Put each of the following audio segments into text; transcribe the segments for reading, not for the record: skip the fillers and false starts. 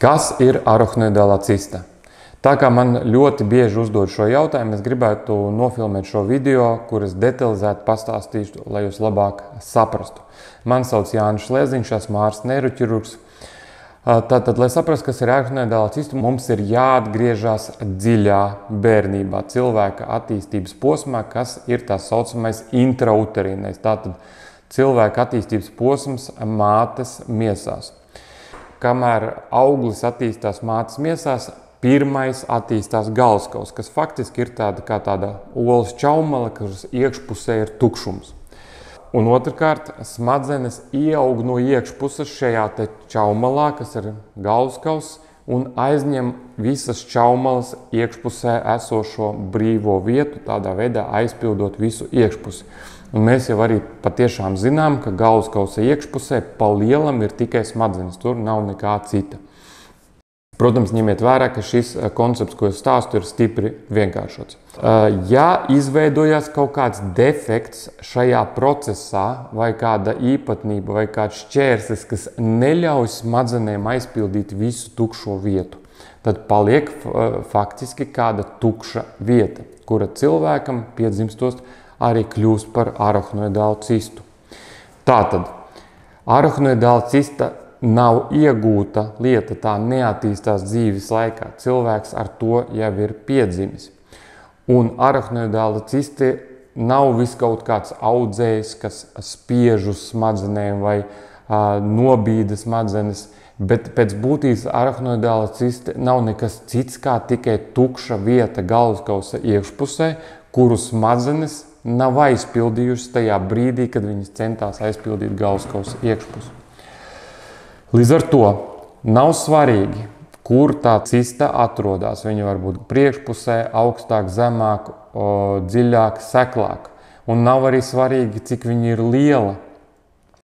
Kas ir arachnoidālā cista? Tā kā man ļoti bieži uzdod šo jautājumu, es gribētu nofilmēt šo video, kur es detalizēti pastāstīšu, lai jūs labāk saprastu. Mani sauc Jānis Šlēziņš, esmu ārsts neiroķirurgs. Tātad, lai saprastu, kas ir arachnoidālā cista, mums ir jāatgriežas dziļā bērnībā, cilvēka attīstības posmā, kas ir tā saucamais intrauterīnais. Tātad cilvēka attīstības posms mātes miesās. Kamēr auglis attīstās mātes miesās, pirmais attīstās galvaskauls, kas faktiski ir tāda olas čaumala, kuras iekšpusē ir tukšums. Un otrkārt, smadzenes ieaug no iekšpuses šajā te čaumalā, kas ir galvaskauls, un aizņem visas čaumalas iekšpusē esošo brīvo vietu, tādā veidā aizpildot visu iekšpusi. Un mēs jau arī patiešām zinām, ka galvaskausa iekšpusē pa lielam ir tikai smadzenes, tur nav nekā cita. Protams, ņemiet vērā, ka šis koncepts, ko es stāstu, ir stipri vienkāršots. Ja izveidojās kaut kāds defekts šajā procesā, vai kāda īpatnība, vai kāds šķērslis, kas neļauj smadzenēm aizpildīt visu tukšo vietu, tad paliek faktiski kāda tukša vieta, kura cilvēkam piedzimstot arī kļūst par arachnoidālu cistu. Tātad, arachnoidāla cista nav iegūta lieta, tā neattīstās dzīves laikā. Cilvēks ar to jau ir piedzimis. Un arachnoidāla cista nav viskaut kāds audzējs, kas spiež uz smadzenēm vai nobīda smadzenes, bet pēc būtības arachnoidāla cista nav nekas cits kā tikai tukša vieta galvaskausa iekšpusē, kuru smadzenes nav aizpildījušas tajā brīdī, kad viņas centās aizpildīt galvaskausa iekšpusi. Līdz ar to nav svarīgi, kur tā cista atrodas. Viņa var būt priekšpusē, augstāk, zemāk, dziļāk, seklāk. Un nav arī svarīgi, cik viņa ir liela.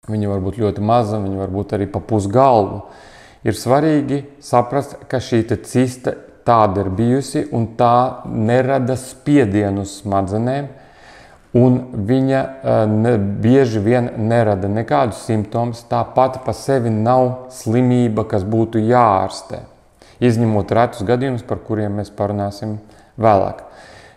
Viņa var būt ļoti maza, viņa var būt arī pa pusgalvu. Ir svarīgi saprast, ka šī cista tāda ir bijusi un tā nerada spiedienu uz smadzenēm. Un viņa bieži vien nerada nekādus simptomus, tā pati pa sevi nav slimība, kas būtu jāārstē. Izņemot retus gadījumus, par kuriem mēs parunāsim vēlāk.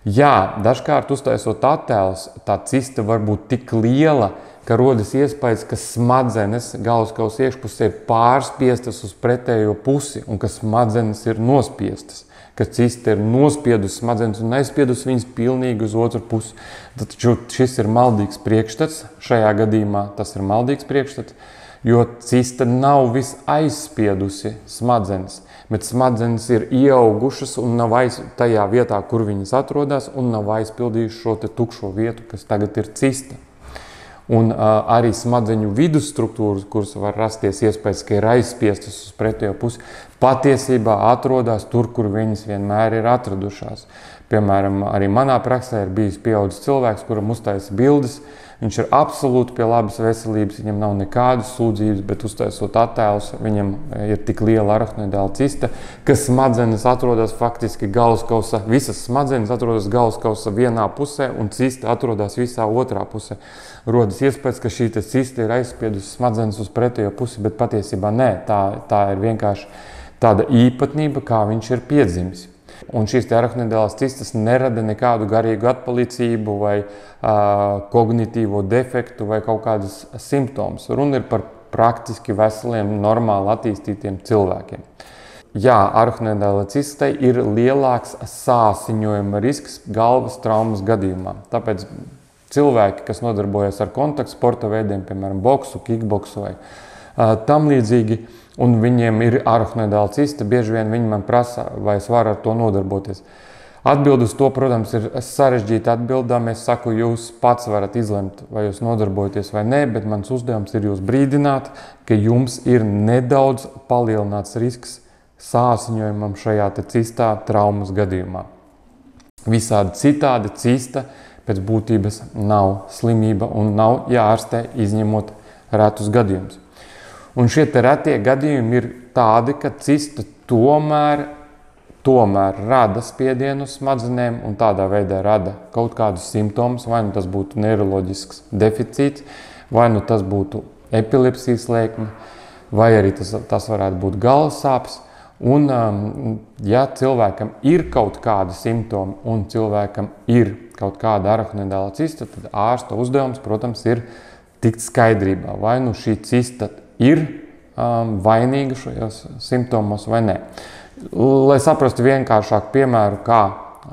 Jā, dažkārt uztaisot attēlus, tā cista var būt tik liela, ka rodas iespējas, ka smadzenes galvaskausa iekšpusē ir pārspiestas uz pretējo pusi un ka smadzenes ir nospiestas. Ka cista ir nospiedusi smadzenes un aizspiedusi viņas pilnīgi uz otru pusi. Taču šis ir maldīgs priekšstats, šajā gadījumā tas ir maldīgs priekšstats, jo cista nav aizspiedusi smadzenes, bet smadzenes ir ieaugušas un nav tajā vietā, kur viņas atrodas, un nav aizpildījuši šo te tukšo vietu, kas tagad ir cista. Un arī smadzeņu vidusstruktūras, kuras var rasties iespējas, ka ir aizspiestas uz pretējo pusi, patiesībā atrodas tur, kur viņas vienmēr ir atradušās. Piemēram, arī manā praksē ir bijis pieaudzis cilvēks, kuram uztaisa bildes. Viņš ir absolūti pie labas veselības, viņam nav nekādas sūdzības, bet uztaisot attēlus, viņam ir tik liela arachnoidāla cista, ka smadzenes atrodas faktiski galvaskausa, visas smadzenes atrodas galvaskausa vienā pusē un cista atrodas visā otrā pusē. Rodas iespējas, ka šī cista ir aizspiedusi smadzenes uz pretējo pusi, bet patiesībā nē, tā ir vienkārši tāda īpatnība, kā viņš ir piedzimis. Un šīs arachnoidālās cistas nerada nekādu garīgu atpalicību vai kognitīvo defektu vai kaut kādas simptomus. Runa ir par praktiski veseliem, normāli attīstītiem cilvēkiem. Jā, arachnoidālai cistai ir lielāks sāsiņojuma risks galvas traumas gadījumā. Tāpēc cilvēki, kas nodarbojas ar kontaktsporta veidiem, piemēram, boksu, kickboksu vai tam līdzīgi, un viņiem ir arachnoidāla cista, bieži vien viņi man prasa, vai es varu ar to nodarboties. Atbild uz to, protams, ir sarežģīta atbildām. Es saku, jūs pats varat izlemt, vai jūs nodarbojaties vai nē, bet mans uzdevums ir jūs brīdināt, ka jums ir nedaudz palielināts risks sāsiņojumam šajā cistā traumas gadījumā. Visādi citādi cista pēc būtības nav slimība un nav jāārstē, izņemot retus gadījumus. Un šie retie gadījumi ir tādi, ka cista tomēr rada spiedienu uz smadzenēm un tādā veidā rada kaut kādus simptomus, vai nu tas būtu neiroloģisks deficīts, vai nu tas būtu epilepsijas lēkme, vai arī tas varētu būt galvas sāpes. Un, ja cilvēkam ir kaut kādi simptomi un cilvēkam ir kaut kāda arahnoidālā cista, tad ārsta uzdevums, protams, ir tikt skaidrībā, vai nu šī cista ir vainīga šajos simptomos vai nē. Lai saprastu vienkāršāku piemēru, kā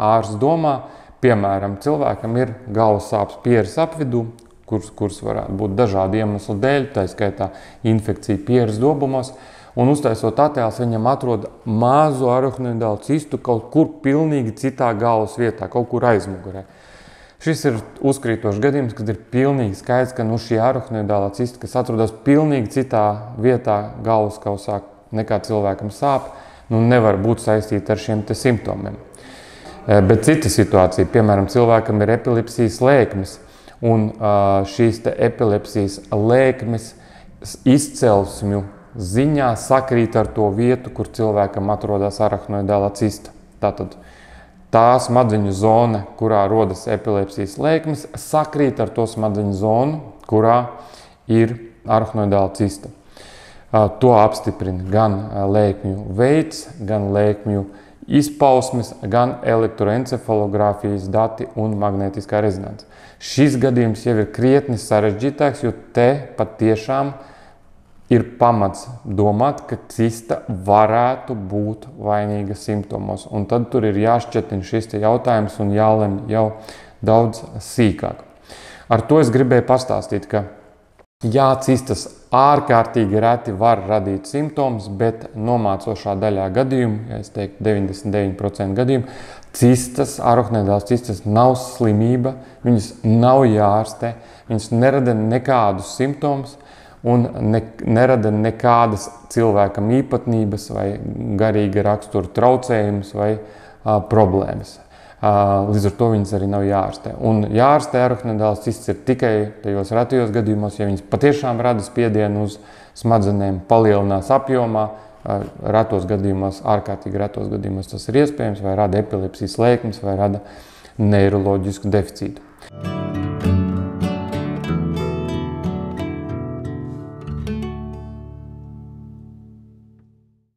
ārsts domā, piemēram, cilvēkam ir galvas sāpes pieres apvidū, kuras varētu būt dažādu iemeslu dēļ, tā skaitā infekcija pieres dobumos, un uztaisot attēls, viņam atrod mazu arahnoidālu cistu kaut kur pilnīgi citā galvas vietā, kaut kur aizmugurē. Šis ir uzkrītošs gadījums, kad ir pilnīgi skaidrs, ka šī arahnoidālā cista, kas atrodas pilnīgi citā vietā galvaskausā nekā cilvēkam sāp, nevar būt saistīta ar šiem te simptomiem. Bet cita situācija, piemēram, cilvēkam ir epilepsijas lēkmes, un šīs te epilepsijas lēkmes izcelsmju ziņā sakrīt ar to vietu, kur cilvēkam atrodas arahnoidālā cista. Tātad tā smadzeņu zona, kurā rodas epilepsijas lēkmes, sakrīt ar to smadzeņu zonu, kurā ir arahnoidālā cista. To apstiprina gan lēkmju veids, gan lēkmju izpausmes, gan elektroencefalogrāfijas dati un magnētiskā rezonanse. Šis gadījums jau ir krietni sarežģītāks, jo te pat tiešām ir pamats domāt, ka cista varētu būt vainīga simptomos. Un tad tur ir jāšķetina šis jautājums un jālemj jau daudz sīkāk. Ar to es gribēju pastāstīt, ka jā, cistas ārkārtīgi reti var radīt simptomus, bet nomācošā daļā gadījumu, ja es teiktu 99% gadījumu, cistas, arahnoidālas cistas nav slimība, viņas nav jārastē, viņas nerada nekādus simptomus, un nerada nekādas cilvēkam īpatnības vai garīga rakstura traucējumus vai problēmas. Līdz ar to viņas arī nav jārastē. Un jārastē arahnoidālas cistas ir tikai tajos retajos gadījumos, ja viņas patiešām rada spiedienu uz smadzenēm, palielinās apjomā, retos gadījumos, ārkārtīgi retos gadījumos tas ir iespējams, vai rada epilepsijas lēkmes, vai rada neiroloģisku deficītu.